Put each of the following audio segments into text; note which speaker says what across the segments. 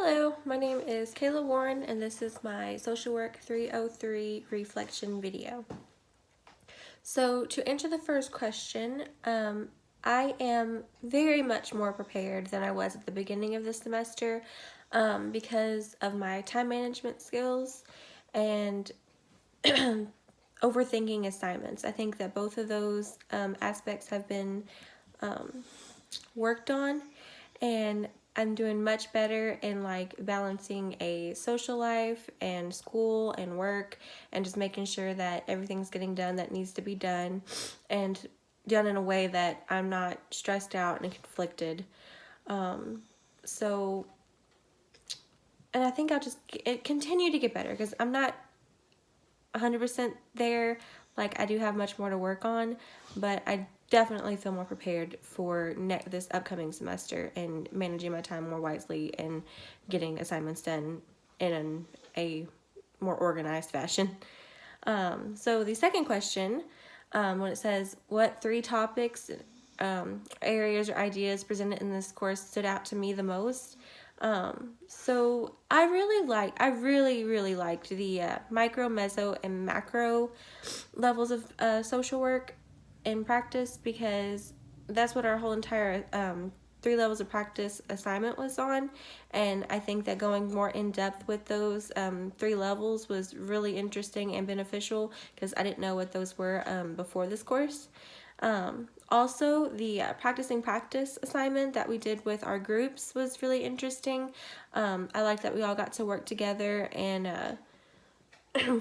Speaker 1: Hello, my name is Kayla Warren, and this is my Social Work 303 reflection video. So, to answer the first question, I am very much more prepared than I was at the beginning of the semester because of my time management skills and overthinking assignments. I think that both of those aspects have been worked on, and I'm doing much better in like balancing a social life and school and work and just making sure that everything's getting done that needs to be done and done in a way that I'm not stressed out and conflicted. So, and I think I'll just continue to get better because I'm not 100% there. Like, I do have much more to work on, but I definitely feel more prepared for this upcoming semester and managing my time more wisely and getting assignments done in a more organized fashion. So the second question, when it says, what three topics, areas, or ideas presented in this course stood out to me the most? So I really liked the micro, meso, and macro levels of social work and practice, because that's what our whole entire 3 levels of practice assignment was on. And I think that going more in depth with those 3 levels was really interesting and beneficial because I didn't know what those were before this course. Also, the practicing practice assignment that we did with our groups was really interesting. I liked that we all got to work together and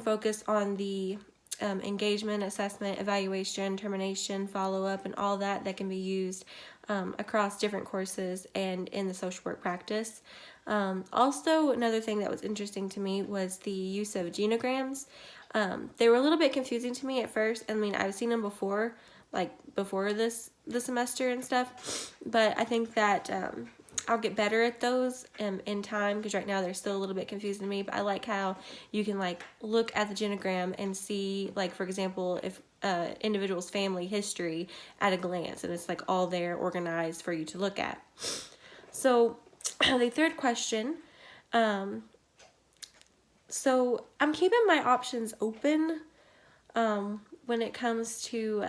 Speaker 1: focus on the engagement, assessment, evaluation, termination, follow-up, and all that can be used across different courses and in the social work practice. Also, another thing that was interesting to me was the use of genograms. They were a little bit confusing to me at first. I mean, I've seen them before, like before the semester and stuff, but I think that I'll get better at those in time, because right now they're still a little bit confusing to me. But I like how you can like look at the genogram and see, like, for example, if individual's family history at a glance, and it's like all there organized for you to look at. So the third question, so I'm keeping my options open when it comes to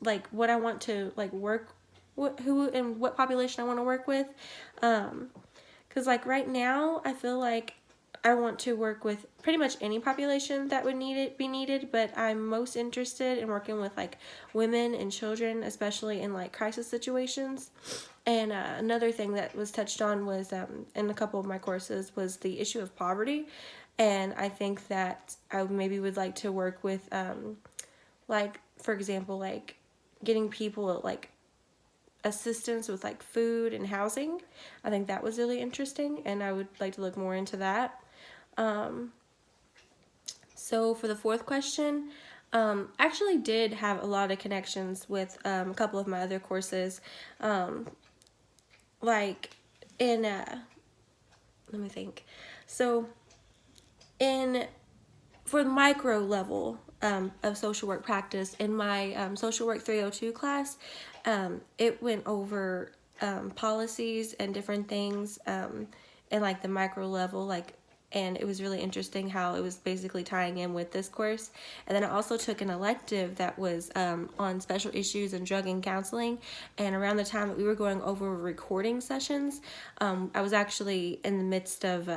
Speaker 1: like what I want to like work, who and what population I want to work with, because like right now I feel like I want to work with pretty much any population that would be needed, but I'm most interested in working with like women and children, especially in like crisis situations. And another thing that was touched on was in a couple of my courses was the issue of poverty, and I think that I maybe would like to work with like, for example, like getting people like assistance with like food and housing. I think that was really interesting, and I would like to look more into that. So for the fourth question, I actually did have a lot of connections with a couple of my other courses, like in let me think. So for the micro level of social work practice, in my social work 302 class, it went over policies and different things in like the micro level, like, and it was really interesting how it was basically tying in with this course. And then I also took an elective that was on special issues and drug and counseling. And around the time that we were going over recording sessions, I was actually in the midst of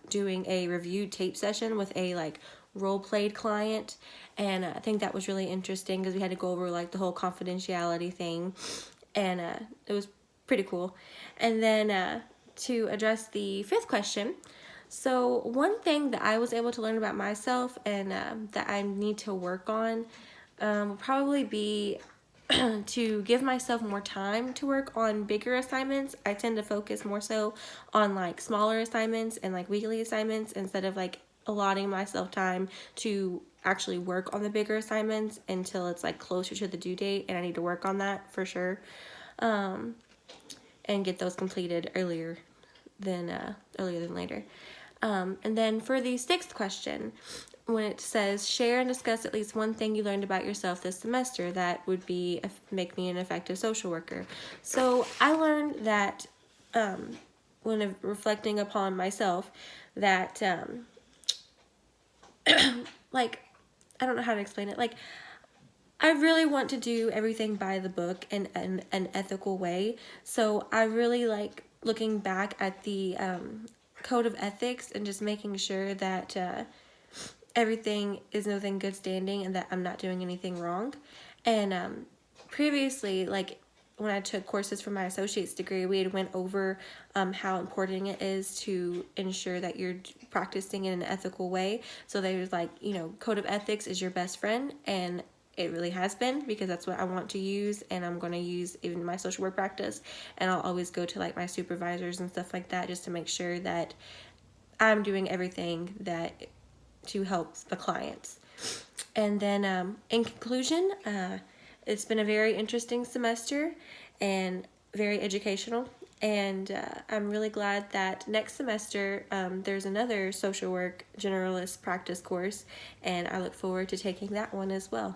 Speaker 1: doing a review tape session with a like role-played client. And I think that was really interesting because we had to go over like the whole confidentiality thing. And it was pretty cool. And then to address the fifth question, so one thing that I was able to learn about myself and that I need to work on will probably be to give myself more time to work on bigger assignments. I tend to focus more so on like smaller assignments and like weekly assignments instead of like allotting myself time to actually work on the bigger assignments until it's like closer to the due date, and I need to work on that for sure, and get those completed earlier than later. And then for the sixth question, when it says share and discuss at least one thing you learned about yourself this semester that would be make me an effective social worker. So I learned that when reflecting upon myself that like, I don't know how to explain it. Like, I really want to do everything by the book and an ethical way. So I really like looking back at the code of ethics and just making sure that everything is within good standing and that I'm not doing anything wrong. And previously, like when I took courses for my associate's degree, we had went over how important it is to ensure that you're practicing in an ethical way. So there's like, code of ethics is your best friend, and it really has been, because that's what I want to use, and I'm going to use even my social work practice. And I'll always go to like my supervisors and stuff like that just to make sure that I'm doing everything that to help the clients. And then in conclusion, it's been a very interesting semester and very educational. And I'm really glad that next semester there's another social work generalist practice course, and I look forward to taking that one as well.